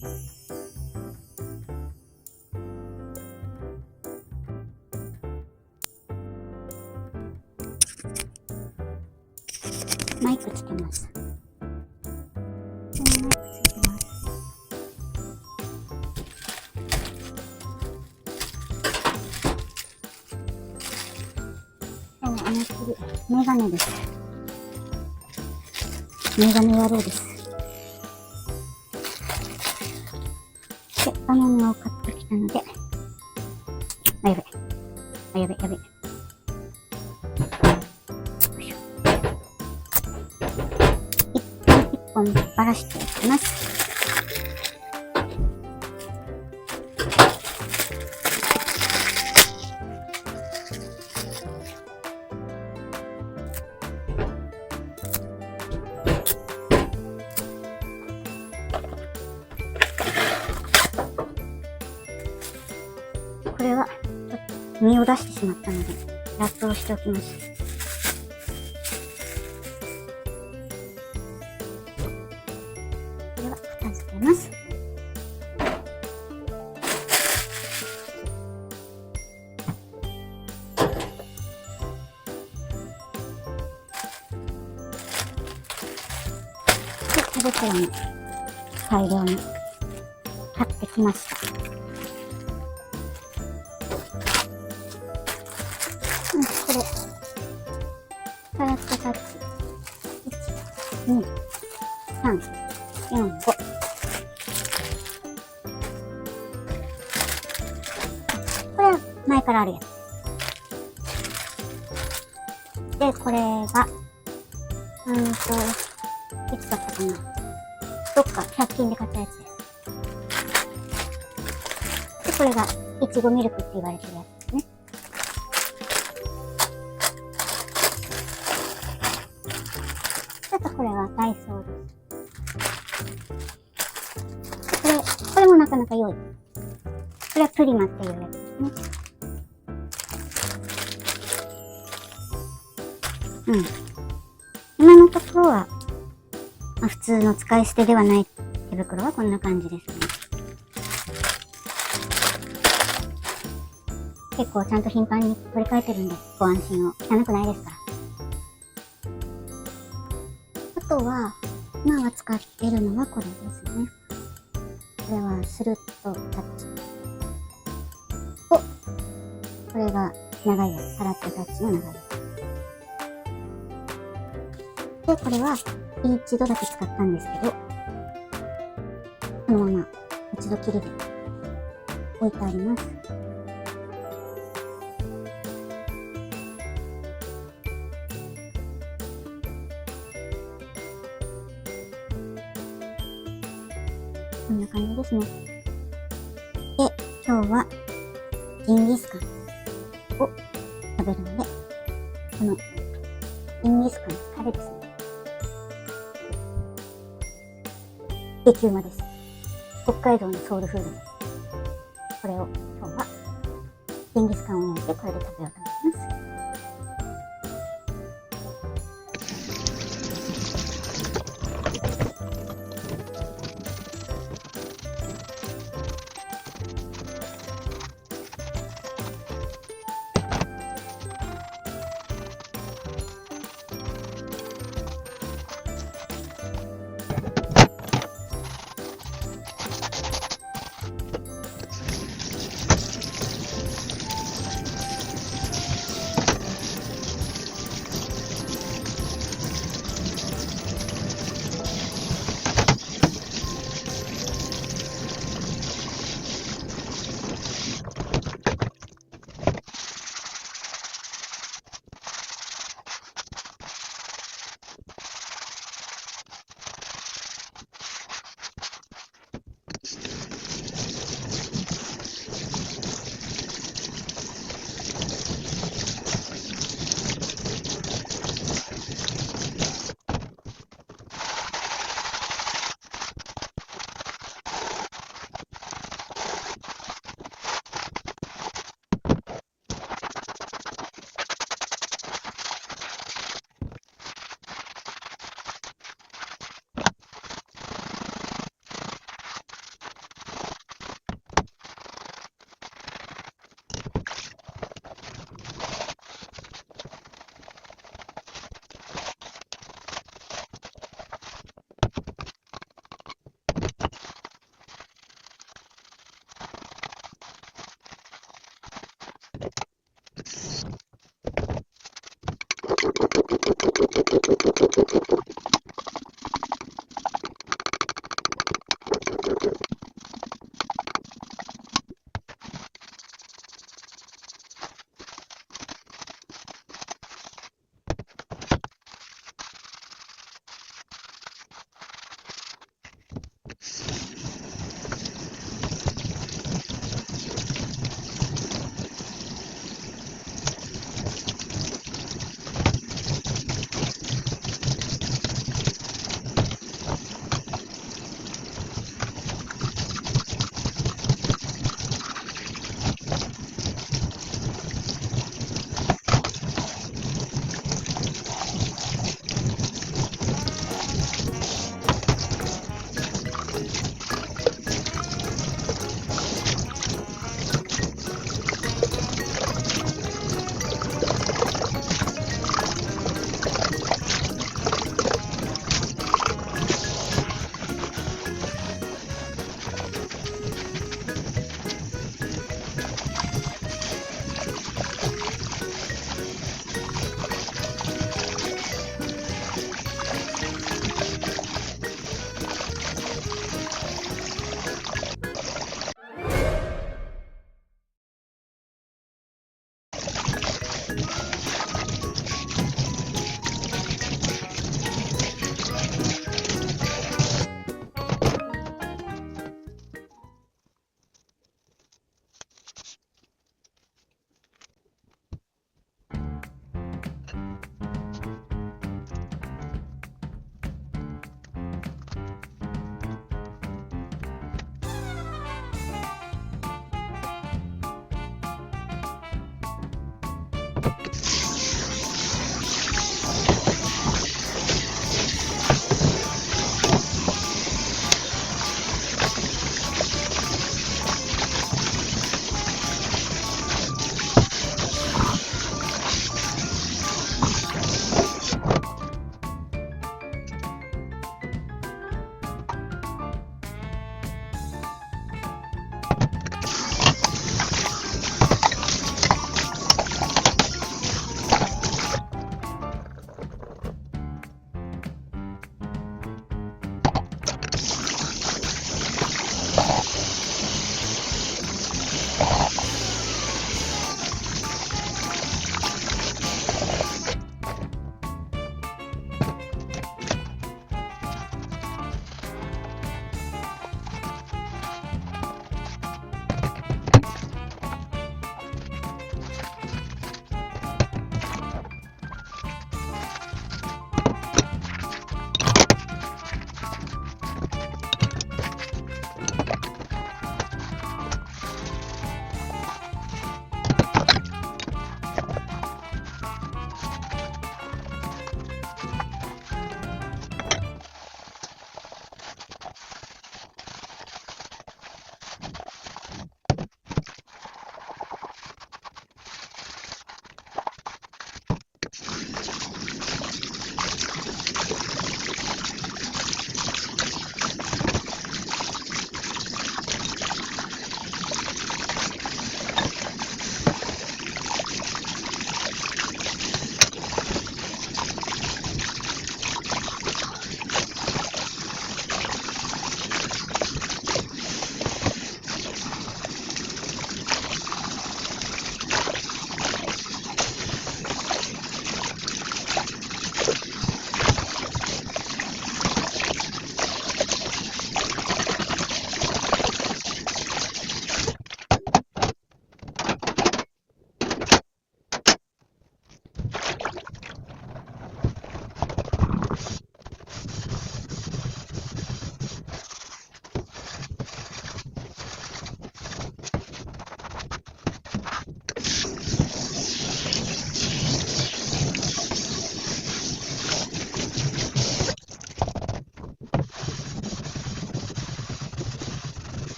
マイクつけます。マイクついてます。メガネです。メガネ野郎です。で、バナナを買ってきたので、やべ。一本ばらしていきます。これはちょっと身を出してしまったのでラップをしておきます。これは片付けます。で、手袋に大量に買ってきました。これ、サラッとタッチ。1、2、3、4、5。これは前からあるやつ。で、これが、いつだったかな。どっか100均で買ったやつです。で、これが、いちごミルクって言われてるやつですね。あとこれはダイソーです。これもなかなか良い。これはプリマっていうやつですね。今のところは、普通の使い捨てではない手袋はこんな感じですね。結構ちゃんと頻繁に取り替えてるんで、ご安心を。汚くないですから。あとは、今は使ってるのはこれですね。これはスルッとタッチ。これが長いやつ。サラッとタッチの長いやつ。で、これは一度だけ使ったんですけど、このまま一度きりで置いてあります。こんな感じですね。で、今日はジンギスカンを食べるので、このジンギスカンのタレですね。激うまです。北海道のソウルフードです。これを今日はジンギスカンを焼いてこれで食べようと思います。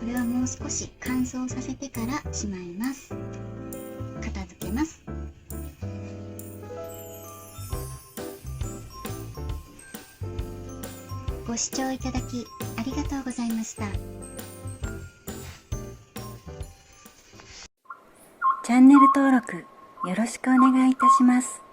れはもう少し乾燥させてからしまいます。片付けます。ご視聴いただきありがとうございました。チャンネル登録よろしくお願いいたします。